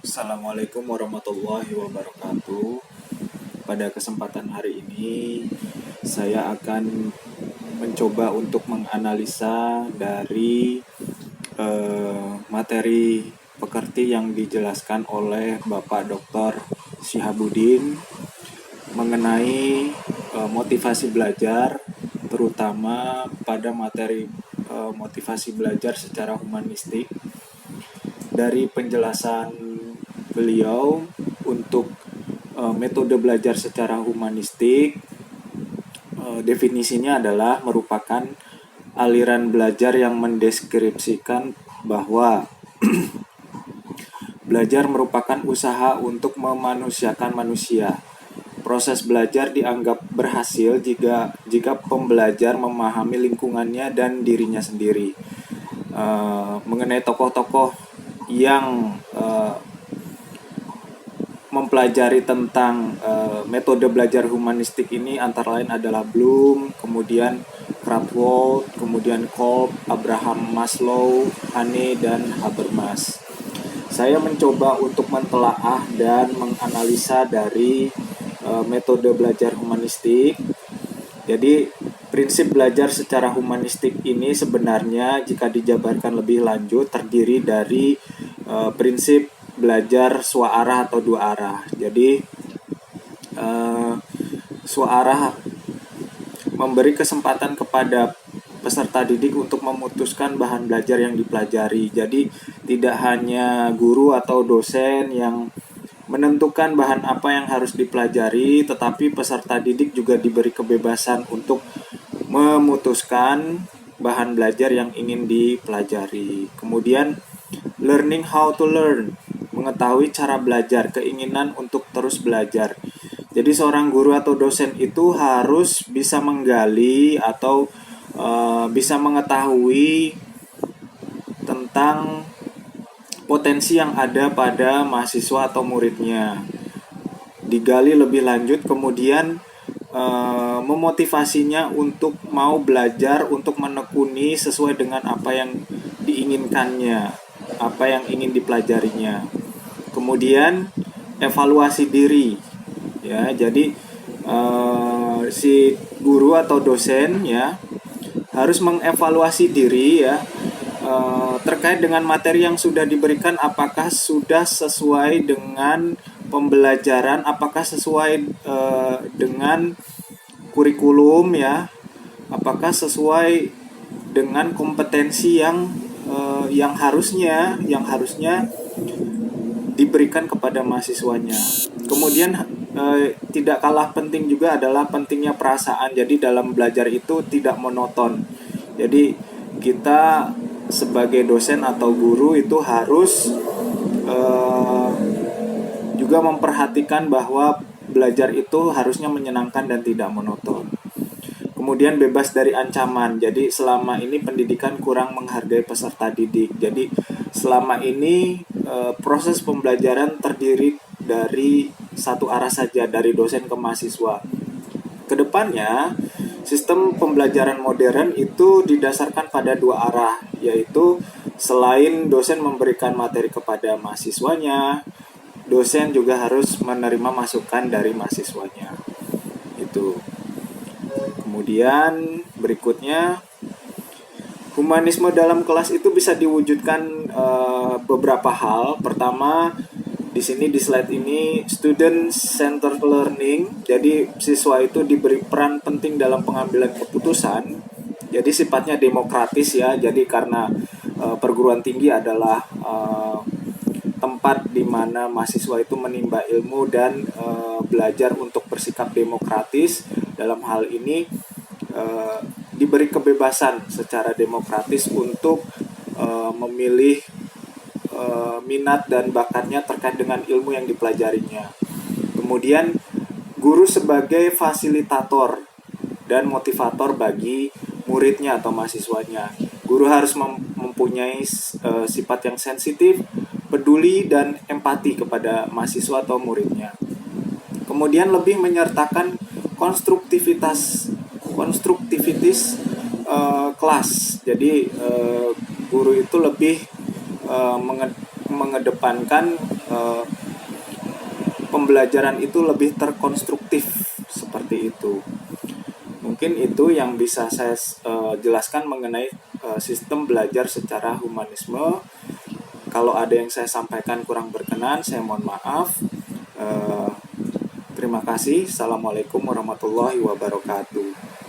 Assalamualaikum warahmatullahi wabarakatuh. Pada kesempatan hari ini, saya akan mencoba untuk menganalisa dari materi pekerti yang dijelaskan oleh Bapak Dr. Syihabuddin mengenai motivasi belajar, terutama pada materi motivasi belajar secara humanistik. Dari penjelasan beliau untuk metode belajar secara humanistik, definisinya adalah merupakan aliran belajar yang mendeskripsikan bahwa belajar merupakan usaha untuk memanusiakan manusia. Proses belajar dianggap berhasil jika pembelajar memahami lingkungannya dan dirinya sendiri. Mengenai tokoh-tokoh yang mempelajari tentang metode belajar humanistik ini antara lain adalah Bloom, kemudian Krathwohl, kemudian Kolb, Abraham Maslow, Hane, dan Habermas. Saya mencoba untuk mentelaah dan menganalisa dari metode belajar humanistik. Jadi prinsip belajar secara humanistik ini sebenarnya jika dijabarkan lebih lanjut terdiri dari prinsip belajar swaarah atau dua arah. Jadi swaarah memberi kesempatan kepada peserta didik untuk memutuskan bahan belajar yang dipelajari. Jadi tidak hanya guru atau dosen yang menentukan bahan apa yang harus dipelajari, tetapi peserta didik juga diberi kebebasan untuk memutuskan bahan belajar yang ingin dipelajari. Kemudian learning how to learn, mengetahui cara belajar, keinginan untuk terus belajar. Jadi seorang guru atau dosen itu harus bisa menggali atau bisa mengetahui tentang potensi yang ada pada mahasiswa atau muridnya. Digali lebih lanjut, kemudian memotivasinya untuk mau belajar, untuk menekuni sesuai dengan apa yang diinginkannya, apa yang ingin dipelajarinya. Kemudian evaluasi diri, ya. Jadi si guru atau dosen ya harus mengevaluasi diri ya terkait dengan materi yang sudah diberikan, apakah sudah sesuai dengan pembelajaran, apakah sesuai dengan kurikulum ya, apakah sesuai dengan kompetensi yang harusnya diberikan kepada mahasiswanya. Kemudian tidak kalah penting juga adalah pentingnya perasaan. Jadi dalam belajar itu tidak monoton. Jadi kita sebagai dosen atau guru itu harus juga memperhatikan bahwa belajar itu harusnya menyenangkan dan tidak monoton. Kemudian bebas dari ancaman. Jadi selama ini pendidikan kurang menghargai peserta didik. Jadi selama ini proses pembelajaran terdiri dari satu arah saja, dari dosen ke mahasiswa. Kedepannya sistem pembelajaran modern itu didasarkan pada dua arah, yaitu selain dosen memberikan materi kepada mahasiswanya, dosen juga harus menerima masukan dari mahasiswanya. Itu. Kemudian berikutnya, humanisme dalam kelas itu bisa diwujudkan beberapa hal. Pertama, di sini di slide ini student centered learning. Jadi siswa itu diberi peran penting dalam pengambilan keputusan. Jadi sifatnya demokratis ya. Jadi karena perguruan tinggi adalah tempat di mana mahasiswa itu menimba ilmu dan belajar untuk bersikap demokratis. Dalam hal ini diberi kebebasan secara demokratis untuk memilih minat dan bakatnya terkait dengan ilmu yang dipelajarinya. Kemudian guru sebagai fasilitator dan motivator bagi muridnya atau mahasiswanya. Guru harus mempunyai sifat yang sensitif, peduli, dan empati kepada mahasiswa atau muridnya. Kemudian lebih menyertakan konstruktivitas kelas. Jadi guru itu lebih mengedepankan pembelajaran itu lebih terkonstruktif seperti itu. Mungkin itu yang bisa saya jelaskan mengenai sistem belajar secara humanisme. Kalau ada yang saya sampaikan kurang berkenan, saya mohon maaf. Terima kasih. Assalamualaikum warahmatullahi wabarakatuh.